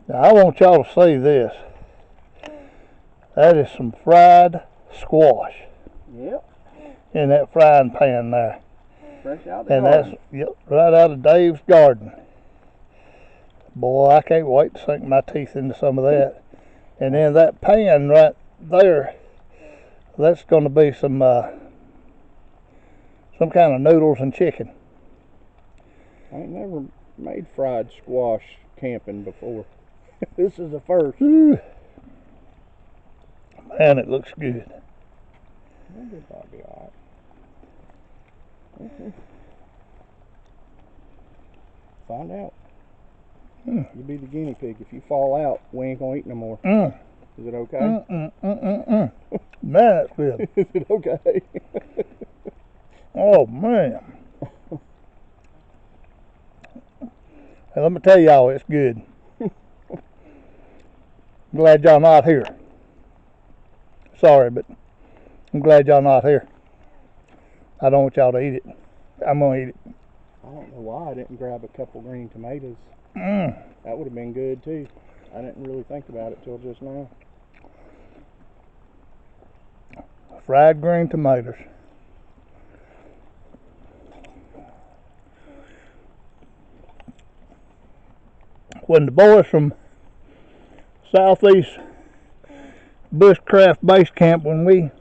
Now I want y'all to see this. That is some fried squash. Yep. In that frying pan there. Fresh out the and garden. That's right out of Dave's garden. Boy, I can't wait to sink my teeth into some of that. And then that pan right there, that's going to be some kind of noodles and chicken. I ain't never made fried squash camping before. This is the first. Ooh. Man, it looks good. I think that'll be alright. Okay. Find out. You be the guinea pig. If you fall out, we ain't gonna eat no more. Is it okay? Man, that's good. Is it okay? Oh man. Hey, let me tell y'all, it's good. I'm glad y'all not here. Sorry, but I'm glad y'all not here. I don't want y'all to eat it. I'm gonna eat it. I don't know why I didn't grab a couple green tomatoes. That would have been good too. I didn't really think about it till just now. Fried green tomatoes. When the boys from Southeast Bushcraft Base Camp, when we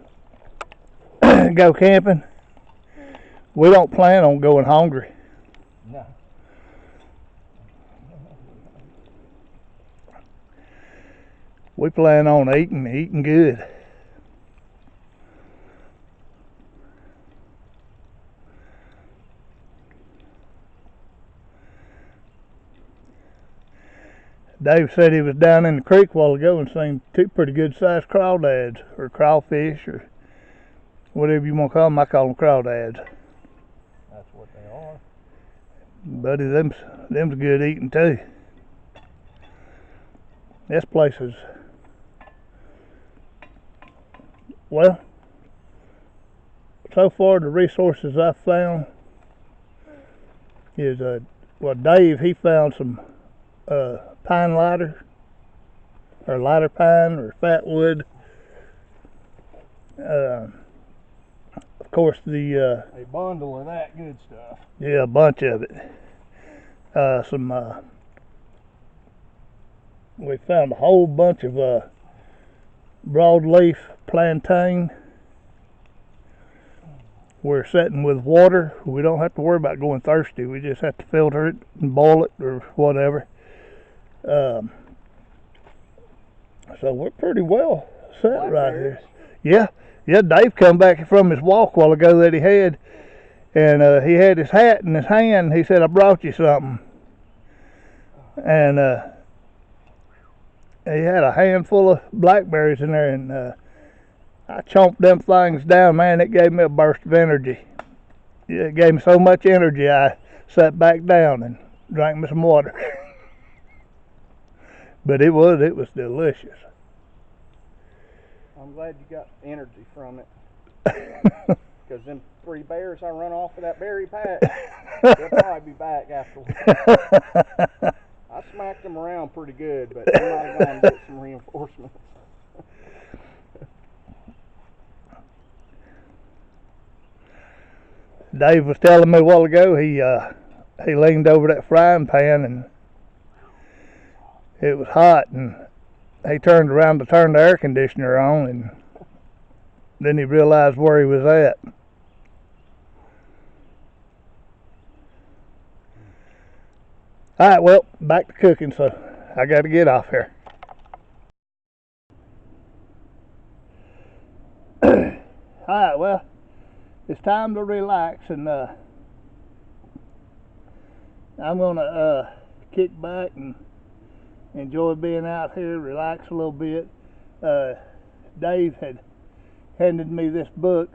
go camping, we don't plan on going hungry. No. We plan on eating good. Dave said he was down in the creek a while ago and seen two pretty good sized crawdads, or crawfish, or whatever you want to call them. I call them crawdads. That's what they are. Buddy, them's good eating too. This place is, well, so far the resources I've found is, well, Dave, he found some pine lighter, or lighter pine, or fat wood. Of course, a bundle of that good stuff. Yeah, a bunch of it. We found a whole bunch of broadleaf plantain. We're setting with water. We don't have to worry about going thirsty. We just have to filter it and boil it or whatever. So we're pretty well set right here. Yeah, Dave come back from his walk a while ago that he had, and he had his hat in his hand. He said, "I brought you something," and he had a handful of blackberries in there, and I chomped them things down. Man, it gave me a burst of energy. It gave me so much energy, I sat back down and drank me some water. But it was delicious. I'm glad you got energy from it. Because them 3 bears I run off of that berry patch, they'll probably be back afterwards. I smacked them around pretty good, but they might have gone to get some reinforcements. Dave was telling me a while ago he leaned over that frying pan and it was hot, and he turned around to turn the air conditioner on, and then he realized where he was at. Alright, well, back to cooking, so I got to get off here. Alright, well, it's time to relax, and I'm going to kick back and enjoy being out here, relax a little bit. Dave had handed me this book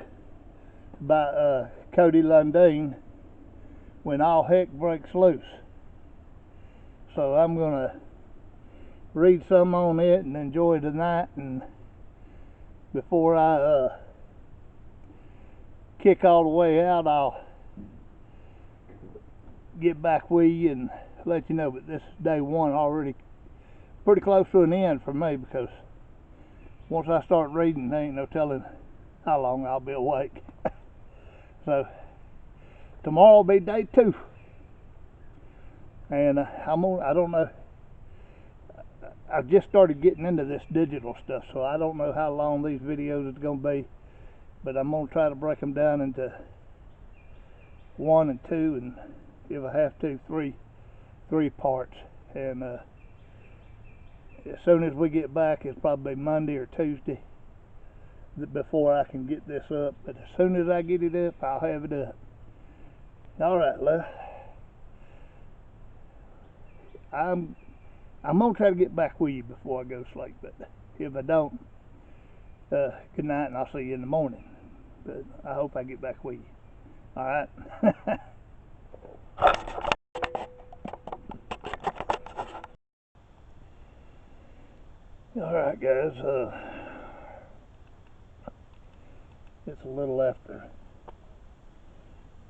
by Cody Lundeen, When All Heck Breaks Loose. So I'm going to read some on it and enjoy the night, and before I kick all the way out, I'll get back with you and let you know. But this is day one, already pretty close to an end for me, because once I start reading, there ain't no telling how long I'll be awake. So tomorrow will be day 2, and I don't know. I've just started getting into this digital stuff, so I don't know how long these videos is going to be, but I'm going to try to break them down into 1 and 2, and if I have to, 3 parts. And as soon as we get back, it's probably Monday or Tuesday before I can get this up, but as soon as I get it up, I'll have it up. Alright, love. I'm going to try to get back with you before I go to sleep, but if I don't, good night, and I'll see you in the morning. But I hope I get back with you. Alright? Alright, guys, it's a little after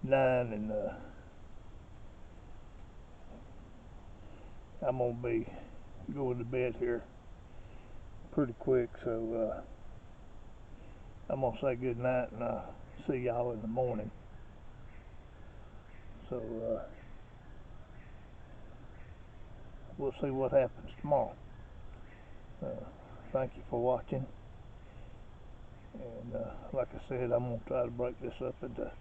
9, and I'm going to be going to bed here pretty quick, so I'm going to say good night, and I'll see y'all in the morning. So we'll see what happens tomorrow. Thank you for watching, and like I said, I'm going to try to break this up into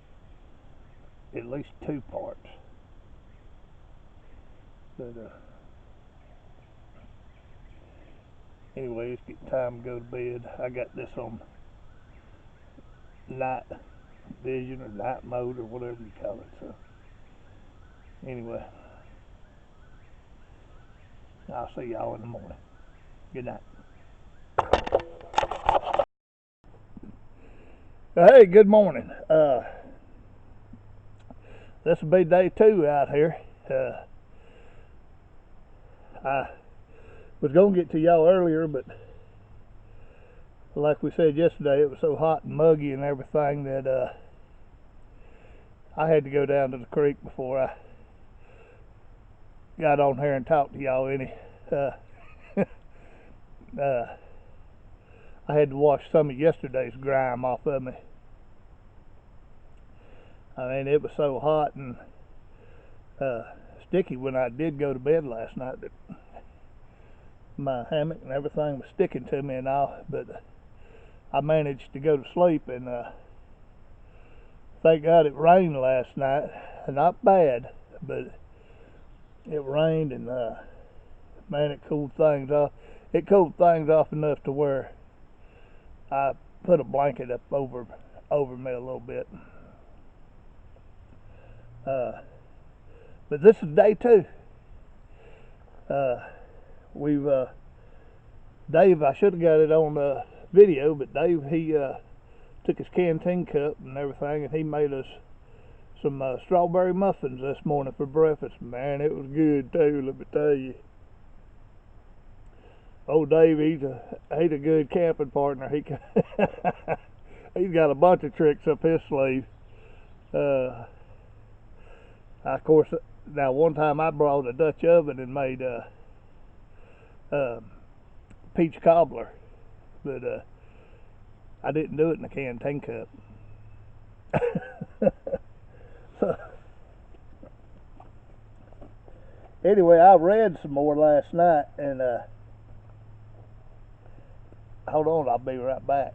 at least 2 parts. But anyway, it's getting time to go to bed. I got this on night vision or night mode or whatever you call it. So anyway, I'll see y'all in the morning. Good night. Hey, good morning. This will be day 2 out here. I was going to get to y'all earlier, but like we said yesterday, it was so hot and muggy and everything that I had to go down to the creek before I got on here and talked to y'all any. I had to wash some of yesterday's grime off of me. I mean, it was so hot and sticky when I did go to bed last night that my hammock and everything was sticking to me and all, but I managed to go to sleep, and thank God it rained last night. Not bad, but it rained, and man, it cooled things off. It cooled things off enough to where I put a blanket up over me a little bit. But this is day 2. We've Dave, I should have got it on video, but Dave, he took his canteen cup and everything, and he made us some strawberry muffins this morning for breakfast. Man, it was good too, let me tell you. Oh, Dave, he's a good camping partner. He's got a bunch of tricks up his sleeve. Of course, now one time I brought a Dutch oven and made peach cobbler, but I didn't do it in a canteen cup. So, anyway, I read some more last night, and hold on, I'll be right back.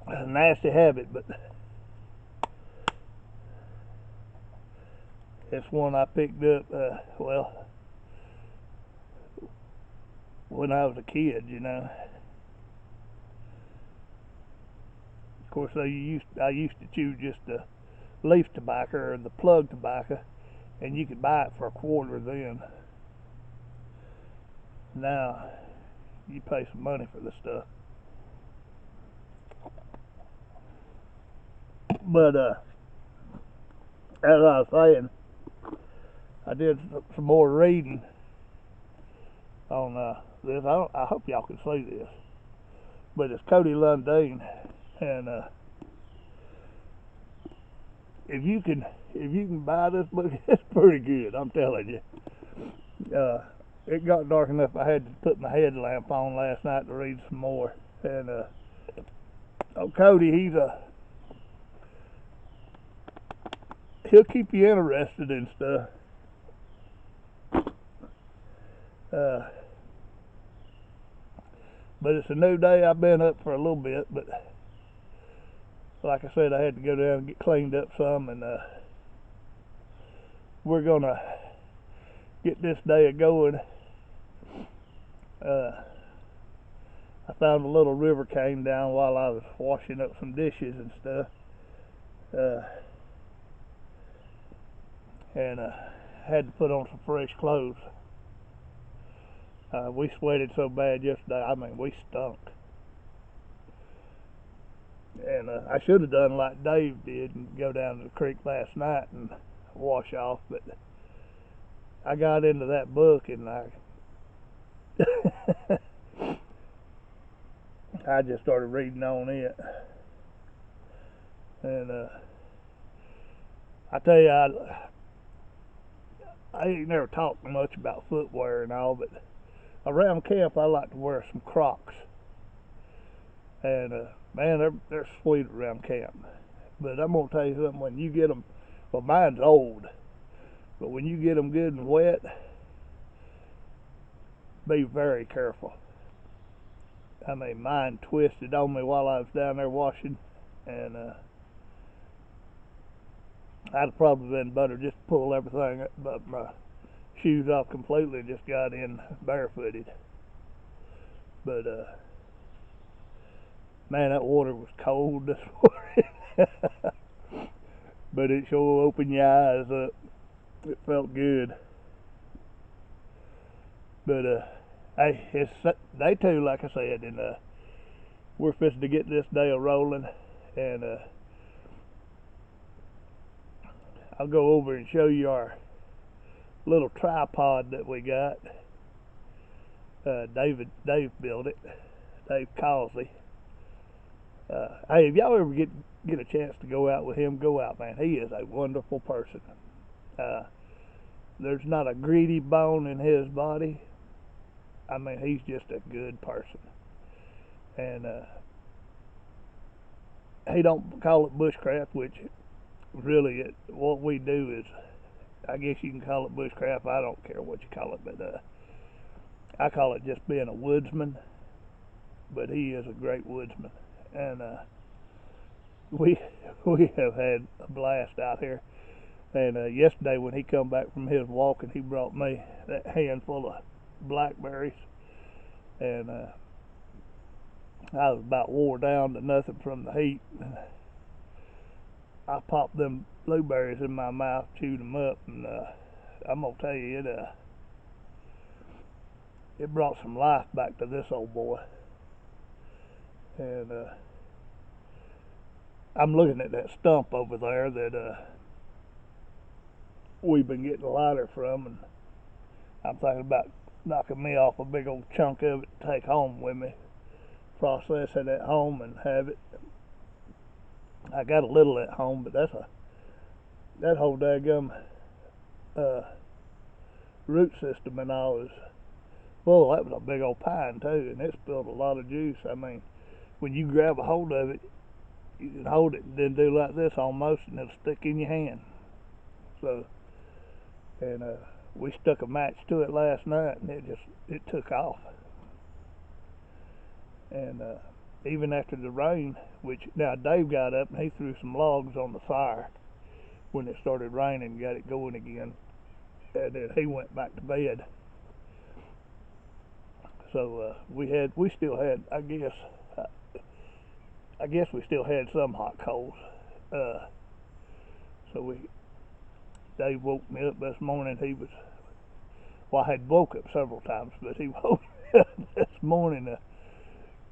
A nasty habit, but it's one I picked up, well, when I was a kid, you know. Of course, I used to chew just the leaf tobacco or the plug tobacco, and you could buy it for $1 then. Now, you pay some money for this stuff. But as I was saying, I did some more reading on this. I hope y'all can see this, but it's Cody Lundeen, and if you can buy this book, it's pretty good. I'm telling you. It got dark enough I had to put my headlamp on last night to read some more. And Cody, he'll keep you interested in stuff. But it's a new day. I've been up for a little bit, but like I said, I had to go down and get cleaned up some, and we're gonna get this day going. I found a little river cane down while I was washing up some dishes and stuff, and had to put on some fresh clothes. We sweated so bad yesterday. I mean, we stunk. And I should have done like Dave did and go down to the creek last night and wash off, but I got into that book and I just started reading on it. And I tell you, I ain't never talked much about footwear and all, but around camp I like to wear some Crocs. And man, they're sweet around camp. But I'm gonna tell you something, when you get them, well, mine's old, but when you get them good and wet, be very careful. I mean, mine twisted on me while I was down there washing, and I'd have probably been better just pull everything up, but my shoes off completely and just got in barefooted. But man, that water was cold this morning. But it sure opened your eyes up. It felt good. But hey, it's day two, like I said, and we're fixing to get this day a rolling, and I'll go over and show you our little tripod that we got. Dave built it. Dave Causey. Hey, if y'all ever get a chance to go out with him, go out, man. He is a wonderful person. There's not a greedy bone in his body. I mean, he's just a good person. And he don't call it bushcraft, which really what we do is, I guess you can call it bushcraft. I don't care what you call it, but I call it just being a woodsman. But he is a great woodsman, and we have had a blast out here. And yesterday when he come back from his walking, he brought me that handful of blackberries, and I was about wore down to nothing from the heat. I popped them blueberries in my mouth, chewed them up, and I'm gonna tell you, it brought some life back to this old boy. And I'm looking at that stump over there that we've been getting a lighter from, and I'm thinking about knocking me off a big old chunk of it to take home with me, process it at home and have it. I got a little at home, but that whole daggum root system and all is, well, that was a big old pine too, and it spilled a lot of juice. I mean, when you grab a hold of it, you can hold it and then do like this almost, and it'll stick in your hand. So, and we stuck a match to it last night, and it took off. And even after the rain, which now Dave got up and he threw some logs on the fire when it started raining and got it going again, and then he went back to bed. So we still had, I guess we still had some hot coals. So Dave woke me up this morning. Well, I had woke up several times, but he woke me up this morning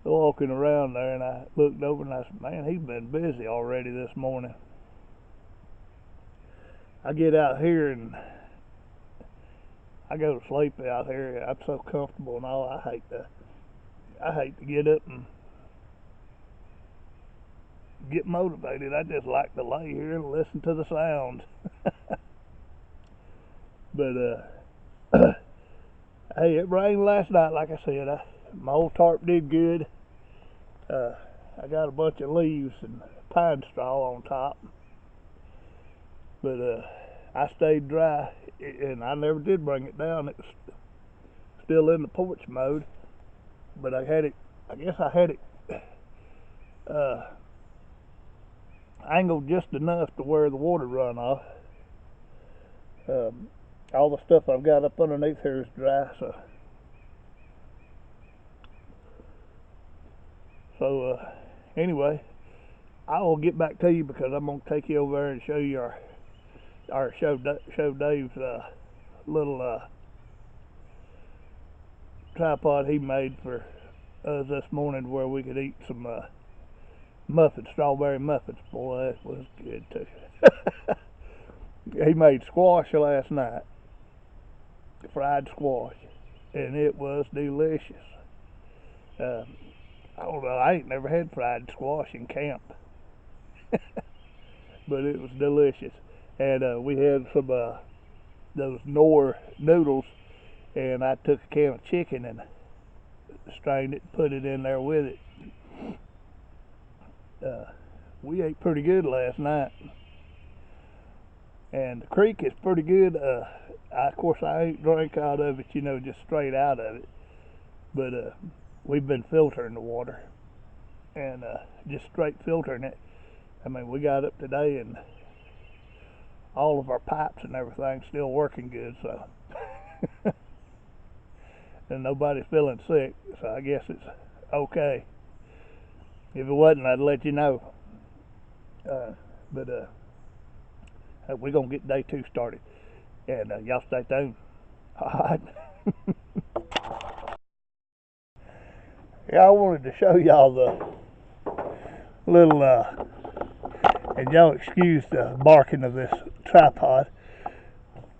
walking around there, and I looked over and I said, man, he's been busy already this morning. I get out here and I go to sleep out here. I'm so comfortable and all. I hate to get up and get motivated. I just like to lay here and listen to the sounds. But Hey, it rained last night, like I said. My old tarp did good. I got a bunch of leaves and pine straw on top, but I stayed dry, and I never did bring it down. It was still in the porch mode, but I guess I had it uh, angled just enough to where the water run off. All the stuff I've got up underneath here is dry, so anyway, I will get back to you because I'm gonna take you over there and show you show Dave's little tripod he made for us this morning, where we could eat some muffins, strawberry muffins. Boy, that was good too. He made squash last night, fried squash, and it was delicious. I don't know, I ain't never had fried squash in camp, but it was delicious. And we had some those Knorr noodles, and I took a can of chicken and strained it and put it in there with it. We ate pretty good last night, and the creek is pretty good. Of course, I ain't drank out of it, just straight out of it, but we've been filtering the water, and just straight filtering it. I mean, we got up today, and all of our pipes and everything's still working good, so and nobody's feeling sick, so I guess it's okay. If it wasn't, I'd let you know. But we're gonna get day 2 started, and y'all stay tuned. All right. Yeah, I wanted to show y'all the little, and y'all excuse the barking of this tripod,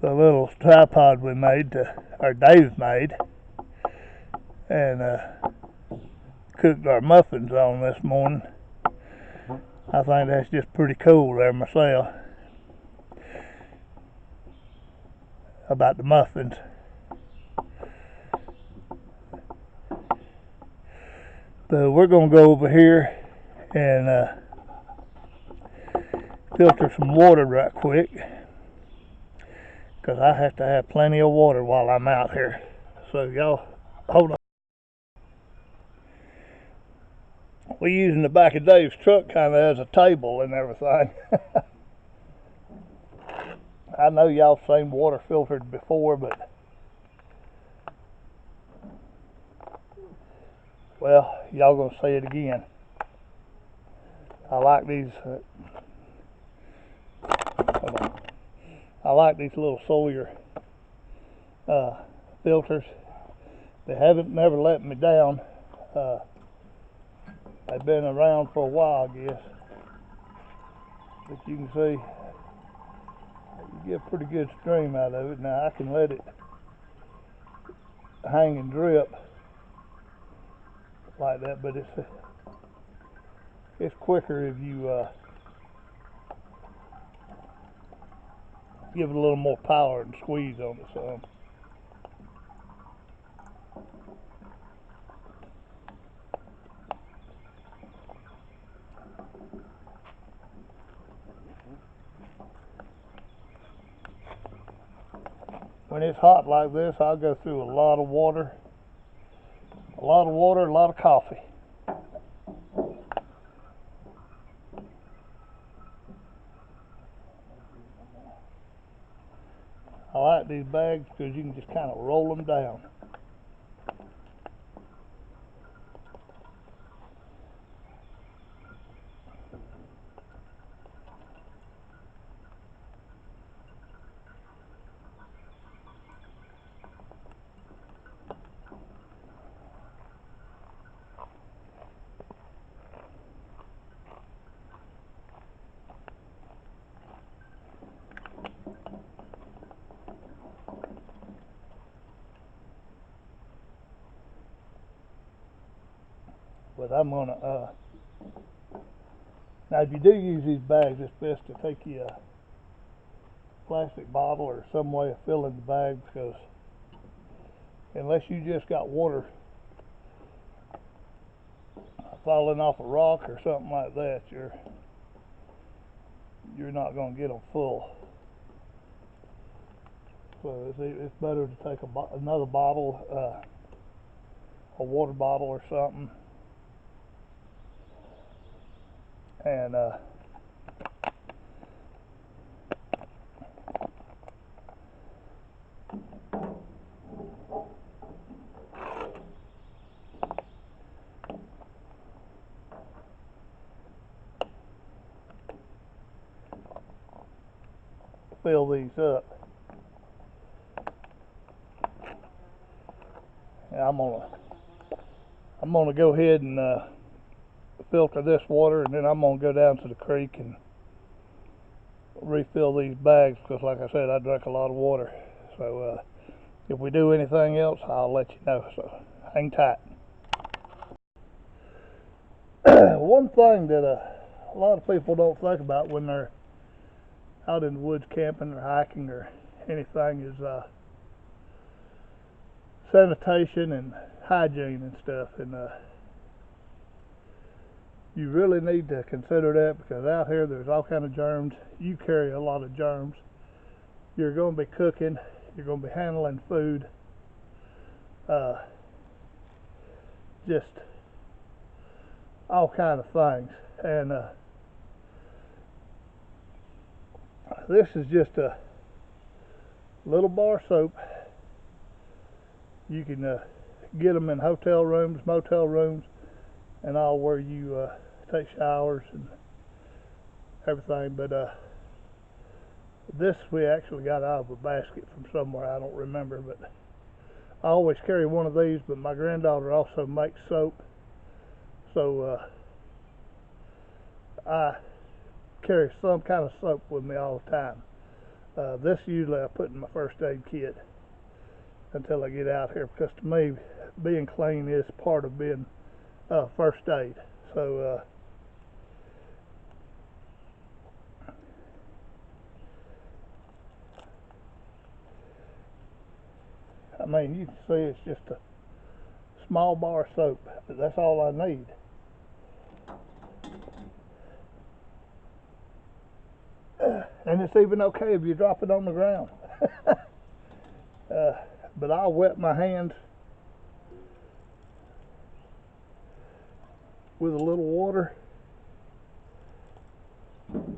the little tripod we made, or Dave made, and cooked our muffins on this morning. I think that's just pretty cool there myself, about the muffins. But we're going to go over here and filter some water right quick, because I have to have plenty of water while I'm out here. So y'all, hold on. We're using the back of Dave's truck kind of as a table and everything. I know y'all seen water filtered before, but well, y'all gonna see it again. I like these. Hold on. I like these little Sawyer filters. They haven't never let me down. They've been around for a while, I guess. But you can see you get a pretty good stream out of it. Now I can let it hang and drip like that, but it's quicker if you give it a little more power and squeeze on it some. When it's hot like this, I'll go through a lot of water, a lot of coffee. I like these bags because you can just kind of roll them down. But I'm gonna, now if you do use these bags, it's best to take you a plastic bottle or some way of filling the bag, because unless you just got water falling off a rock or something like that, you're not going to get them full. So it's better to take another bottle, a water bottle or something, and fill these up. And I'm gonna go ahead and filter this water, and then I'm gonna go down to the creek and refill these bags, because like I said, I drink a lot of water. So if we do anything else, I'll let you know, so hang tight. One thing that a lot of people don't think about when they're out in the woods camping or hiking or anything is sanitation and hygiene and stuff, and you really need to consider that, because out here there's all kind of germs. You carry a lot of germs. You're going to be cooking, you're going to be handling food, just all kind of things. And this is just a little bar soap. You can get them in hotel rooms, motel rooms, and all, where you take showers and everything. But this we actually got out of a basket from somewhere, I don't remember, but I always carry one of these. But my granddaughter also makes soap, so I carry some kind of soap with me all the time. This usually I put in my first aid kit until I get out here, because to me, being clean is part of being first aid. So I mean, you can see it's just a small bar of soap, but that's all I need. And it's even okay if you drop it on the ground. But I'll wet my hands with a little water, and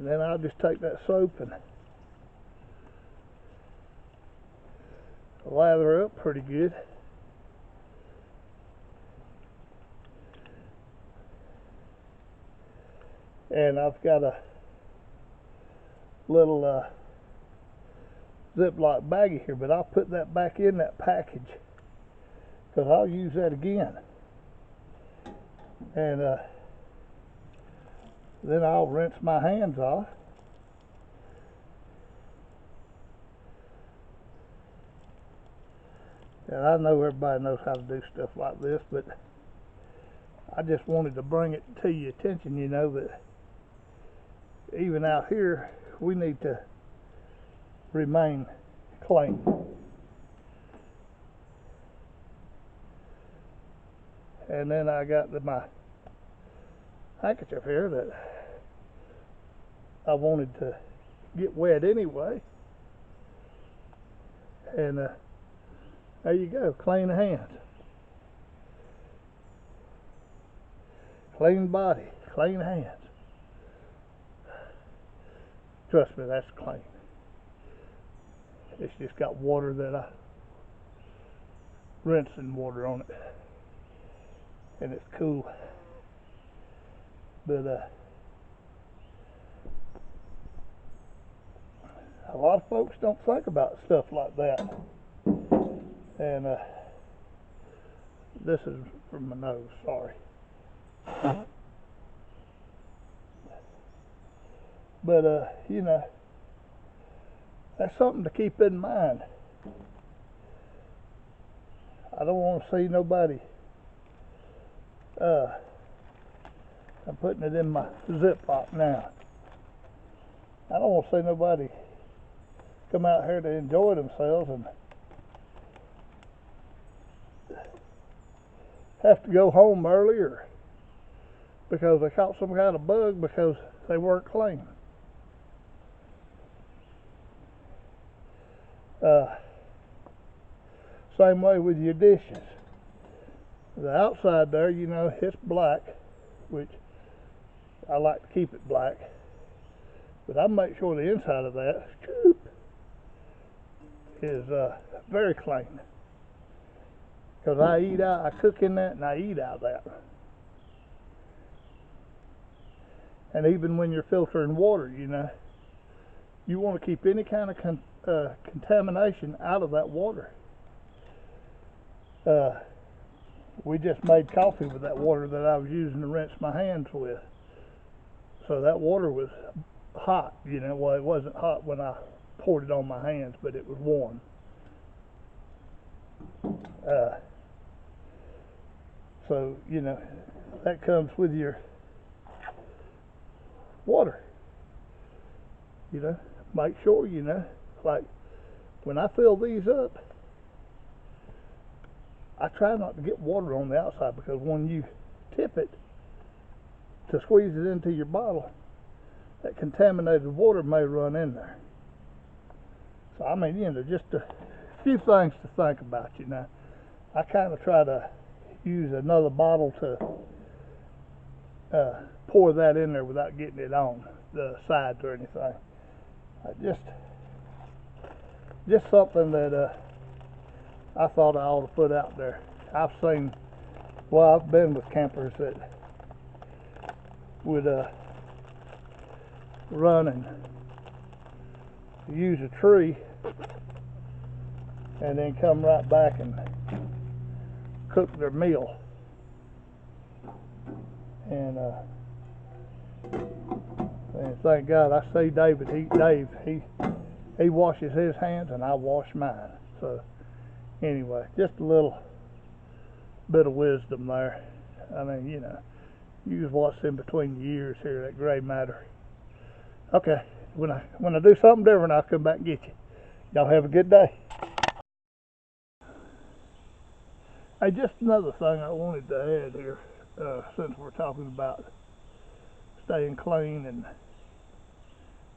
then I'll just take that soap and lather up pretty good. And I've got a little Ziploc baggie here, but I'll put that back in that package, because I'll use that again. And then I'll rinse my hands off. And I know everybody knows how to do stuff like this, but I just wanted to bring it to your attention, you know, that even out here we need to remain clean. And then I got my handkerchief here that I wanted to get wet anyway. And there you go, clean hands, clean body, clean hands. Trust me, that's clean. It's just got water that I rinsing water on it, and it's cool. But a lot of folks don't think about stuff like that. And this is from my nose, sorry. But you know, that's something to keep in mind. I don't want to see nobody, I'm putting it in my Ziploc now. I don't want to see nobody come out here to enjoy themselves and have to go home earlier because they caught some kind of bug because they weren't clean. Same way with your dishes. The outside there, you know, it's black, which I like to keep it black, but I make sure the inside of that is very clean, because I cook in that and I eat out of that. And even when you're filtering water, you know, you want to keep any kind of contamination out of that water. We just made coffee with that water that I was using to rinse my hands with. So that water was hot, you know. Well, it wasn't hot when I poured it on my hands, but it was warm. So, you know, that comes with your water. You know, make sure, you know, like when I fill these up, I try not to get water on the outside, because when you tip it to squeeze it into your bottle, that contaminated water may run in there. So, I mean, you know, just a few things to think about, you know. I kind of try to use another bottle to pour that in there without getting it on the sides or anything. Just something that I thought I ought to put out there. I've been with campers that would run and use a tree and then come right back and cook their meal. And thank God I see Dave, he washes his hands and I wash mine. So anyway, just a little bit of wisdom there. I mean, you know, use what's in between your ears here, that gray matter. Okay, when I do something different, I'll come back and get you. Y'all have a good day. Hey, just another thing I wanted to add here, since we're talking about staying clean and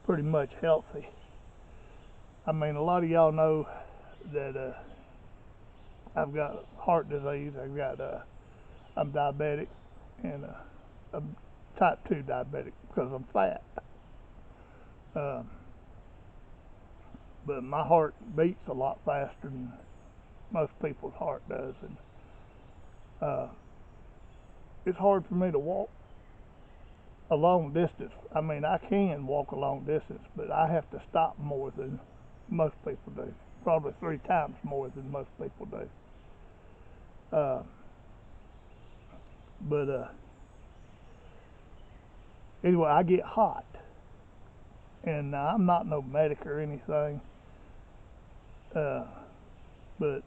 pretty much healthy. I mean, a lot of y'all know that I've got heart disease. I'm diabetic, and I'm type 2 diabetic because I'm fat. But my heart beats a lot faster than most people's heart does, and it's hard for me to walk a long distance. I mean, I can walk a long distance, but I have to stop more than most people do. Probably 3 times more than most people do. But anyway, I get hot, and I'm not no medic or anything, but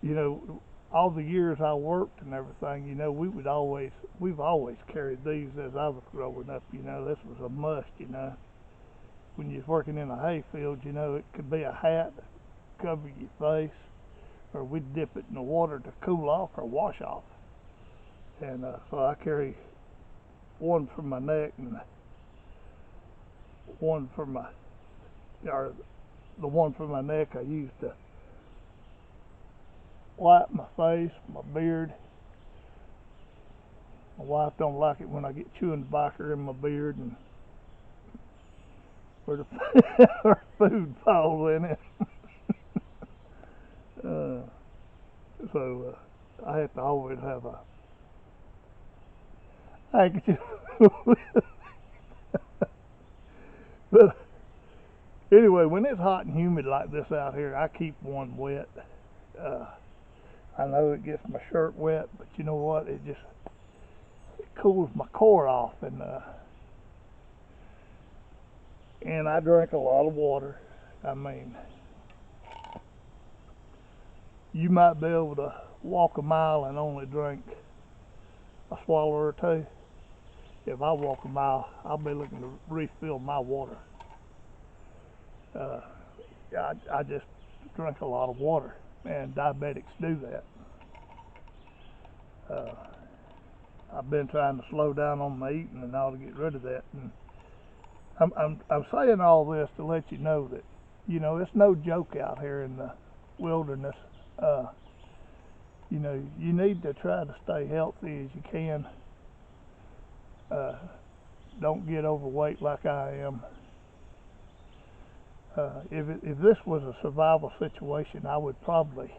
you know, all the years I worked and everything, you know, we've always carried these as I was growing up. You know, this was a must. You know, when you're working in a hay field, you know, it could be a hat, cover your face, or we'd dip it in the water to cool off or wash off. And so I carry one for my neck and one for the one for my neck I use to wipe my face, my beard. My wife don't like it when I get chewing tobacco in my beard and where her food falls in it. So I have to always have a handkerchief. But anyway, when it's hot and humid like this out here, I keep one wet. I know it gets my shirt wet, but you know what? It cools my core off, and I drink a lot of water. I mean, you might be able to walk a mile and only drink a swallow or two. If I walk a mile, I'll be looking to refill my water. I just drink a lot of water, and diabetics do that. I've been trying to slow down on my eating and all to get rid of that. And I'm saying all this to let you know that, you know, it's no joke out here in the wilderness. You know, you need to try to stay healthy as you can. Don't get overweight like I am. If this was a survival situation, I would probably,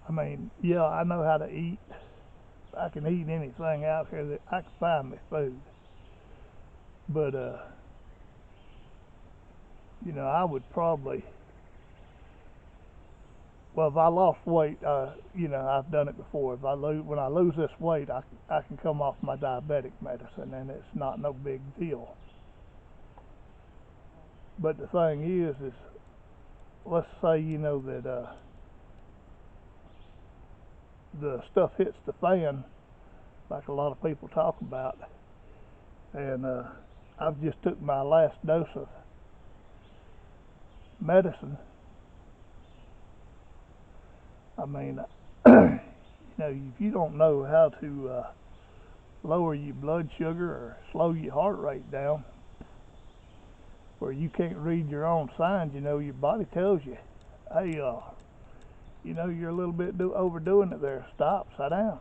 I mean, yeah, I know how to eat. I can eat anything out here that I can find me food. But, you know, I would probably, well, if I lost weight, you know, I've done it before. When I lose this weight, I can come off my diabetic medicine, and it's not no big deal. But the thing is let's say, you know, that the stuff hits the fan, like a lot of people talk about, and I've just took my last dose of medicine. I mean, you know, if you don't know how to lower your blood sugar or slow your heart rate down, where you can't read your own signs, you know, your body tells you, hey, you know, you're a little bit overdoing it there. Stop, sit down,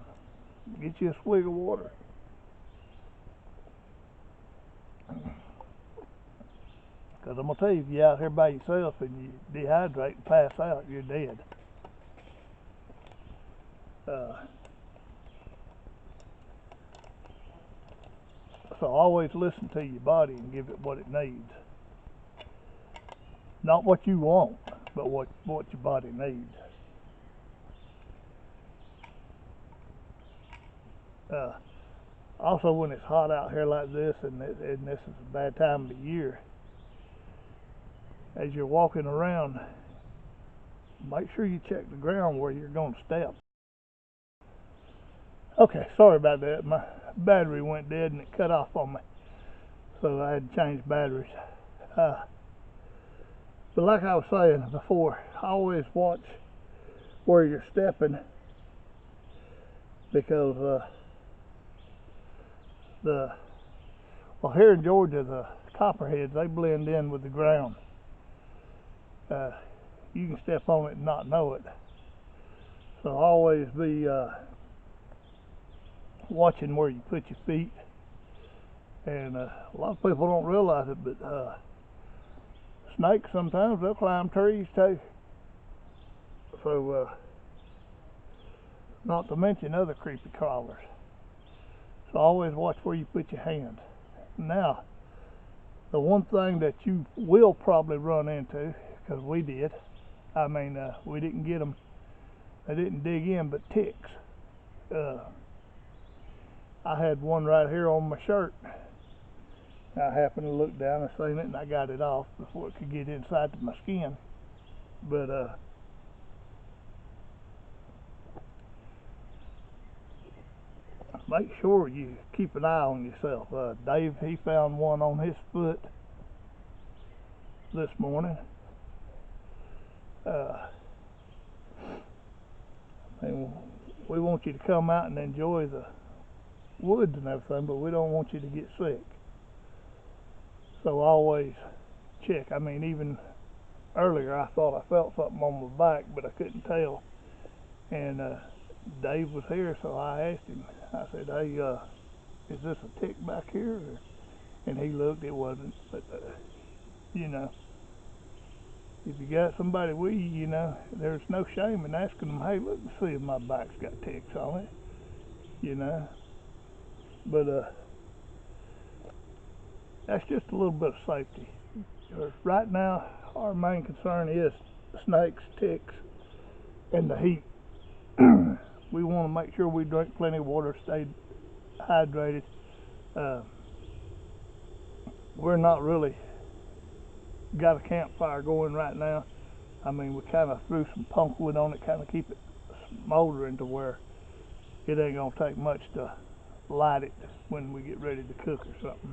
get you a swig of water. Because I'm going to tell you, if you're out here by yourself and you dehydrate and pass out, you're dead. So always listen to your body and give it what it needs. Not what you want, but what your body needs. Also, when it's hot out here like this, and this is a bad time of the year, as you're walking around, make sure you check the ground where you're going to step. Okay, sorry about that. My battery went dead and it cut off on me, so I had to change batteries. But like I was saying before, always watch where you're stepping, because well, here in Georgia, the copperheads, they blend in with the ground. You can step on it and not know it. So always be watching where you put your feet. And a lot of people don't realize it, but snakes, sometimes they'll climb trees too. So not to mention other creepy crawlers. So always watch where you put your hand. Now, the one thing that you will probably run into, because we did, I mean, we didn't get them, they didn't dig in, but ticks. I had one right here on my shirt. I happened to look down and seen it, and I got it off before it could get inside to my skin. But make sure you keep an eye on yourself. Dave, he found one on his foot this morning. And we want you to come out and enjoy the woods and everything, but we don't want you to get sick. So always check. I mean, even earlier I thought I felt something on my back, but I couldn't tell. And Dave was here, so I asked him. I said, hey, is this a tick back here? And he looked, it wasn't. But, you know, if you got somebody with you, you know, there's no shame in asking them, hey, look and see if my back's got ticks on it, you know. But that's just a little bit of safety. Right now, our main concern is snakes, ticks, and the heat. We want to make sure we drink plenty of water, stay hydrated. We're not really got a campfire going right now. I mean, we kind of threw some punk wood on it, kind of keep it smoldering to where it ain't gonna take much to light it when we get ready to cook or something.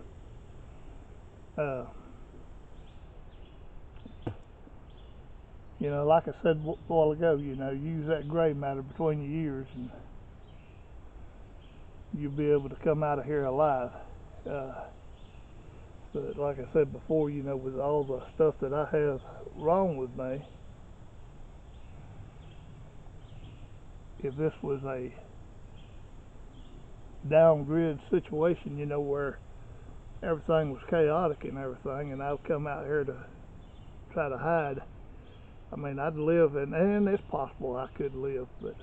You know, like I said a while ago, you know, use that gray matter between your ears and you'll be able to come out of here alive. But like I said before, you know, with all the stuff that I have wrong with me, if this was a down-grid situation, you know, where everything was chaotic and everything, and I'd come out here to try to hide, I mean, I'd live, and it's possible I could live, but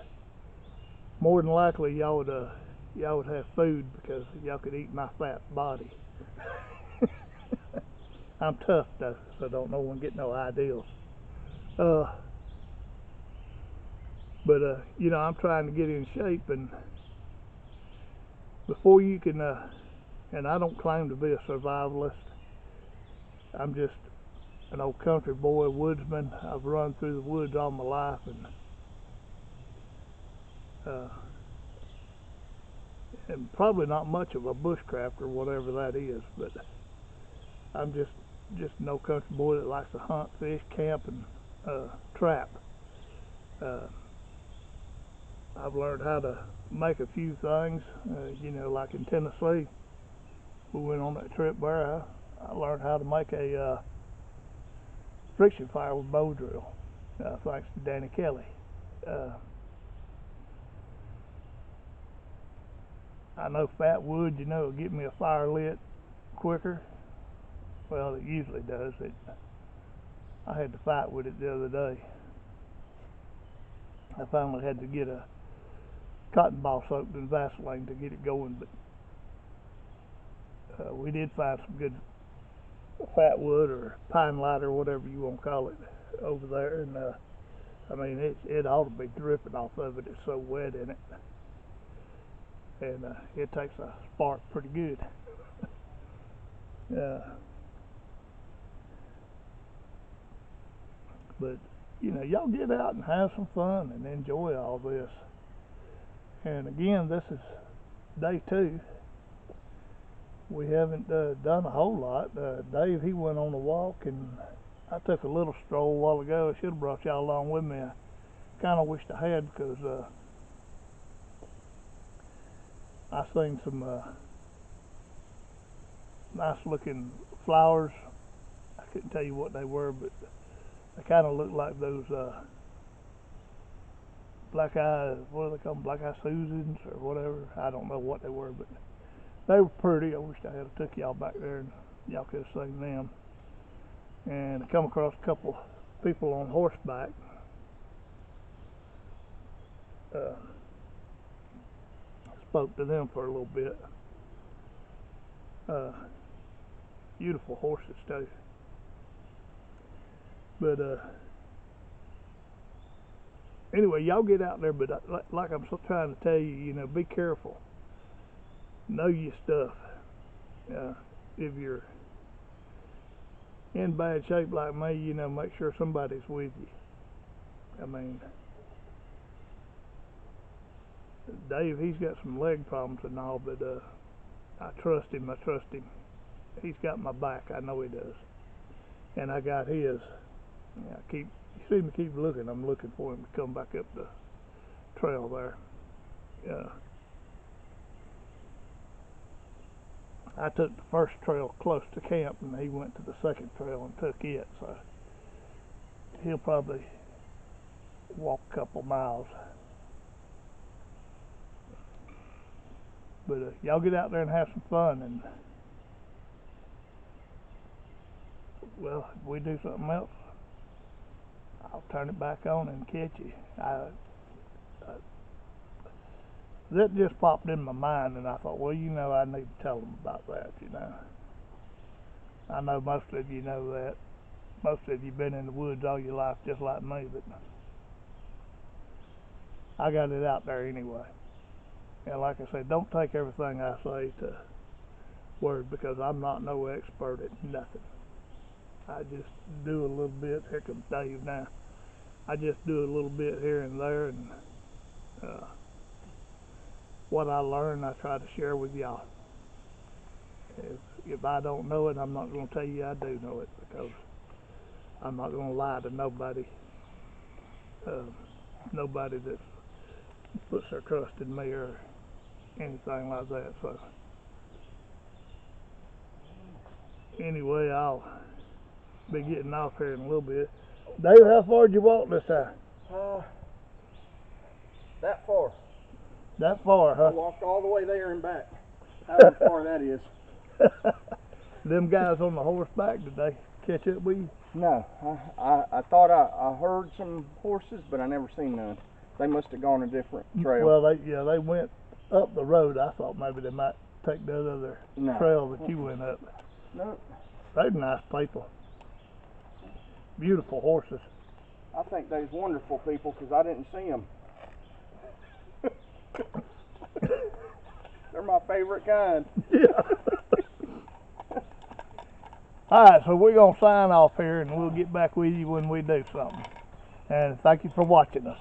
more than likely y'all would have food because y'all could eat my fat body. I'm tough though, so don't no one get no ideals. But you know, I'm trying to get in shape, and before you can, and I don't claim to be a survivalist. I'm just an old country boy, woodsman. I've run through the woods all my life, and probably not much of a bushcrafter, whatever that is. But I'm just an old country boy that likes to hunt, fish, camp, and trap. I've learned how to make a few things. You know, like in Tennessee, we went on that trip there. I learned how to make a friction fire with bow drill, thanks to Danny Kelly. I know fat wood, you know, will get me a fire lit quicker. Well, it usually does. I had to fight with it the other day. I finally had to get a cotton ball soaked in Vaseline to get it going, but we did find some good fat wood or pine light or whatever you want to call it over there, and I mean it ought to be dripping off of it. It's so wet in it, and it takes a spark pretty good. But you know, y'all get out and have some fun and enjoy all this. And again, this is day 2. We haven't done a whole lot. Dave, he went on a walk, and I took a little stroll a while ago. I should have brought y'all along with me. I kind of wished I had, because I seen some nice looking flowers. I couldn't tell you what they were, but they kind of looked like those black eye, what do they call them, black eye Susans or whatever. I don't know what they were, but they were pretty. I wish I had took y'all back there and y'all could have seen them. And I come across a couple people on horseback. Spoke to them for a little bit. Beautiful horses too. But anyway, y'all get out there, but like I'm still trying to tell you, you know, be careful. Know your stuff. If you're in bad shape like me, you know, make sure somebody's with you. I mean, Dave, he's got some leg problems and all, but I trust him. He's got my back. I know he does. And I got his. You see me keep looking. I'm looking for him to come back up the trail there. I took the first trail close to camp, and he went to the second trail and took it. So he'll probably walk a couple miles. But y'all get out there and have some fun, and well, if we do something else, I'll turn it back on and catch you. That just popped in my mind, and I thought, well, you know, I need to tell them about that, you know. I know most of you know that. Most of you been in the woods all your life just like me, but I got it out there anyway. And like I said, don't take everything I say to word, because I'm not no expert at nothing. I just do a little bit. Here comes Dave now. I just do a little bit here and there, and what I learn, I try to share with y'all. If I don't know it, I'm not going to tell you I do know it, because I'm not going to lie to nobody. Nobody that puts their trust in me or anything like that. So anyway, I'll be getting off here in a little bit. Dave, how far did you walk this time? That far. That far, I huh? walked all the way there and back. However far that is. Them guys on the horseback, did they catch up with you? No, I thought I heard some horses, but I never seen none. They must have gone a different trail. Well, they went up the road. I thought maybe they might take that other trail that you went up. No. They're nice people. Beautiful horses. I think they's wonderful people because I didn't see them. They're my favorite kind. Yeah. Alright, so we're going to sign off here and we'll get back with you when we do something. And thank you for watching us.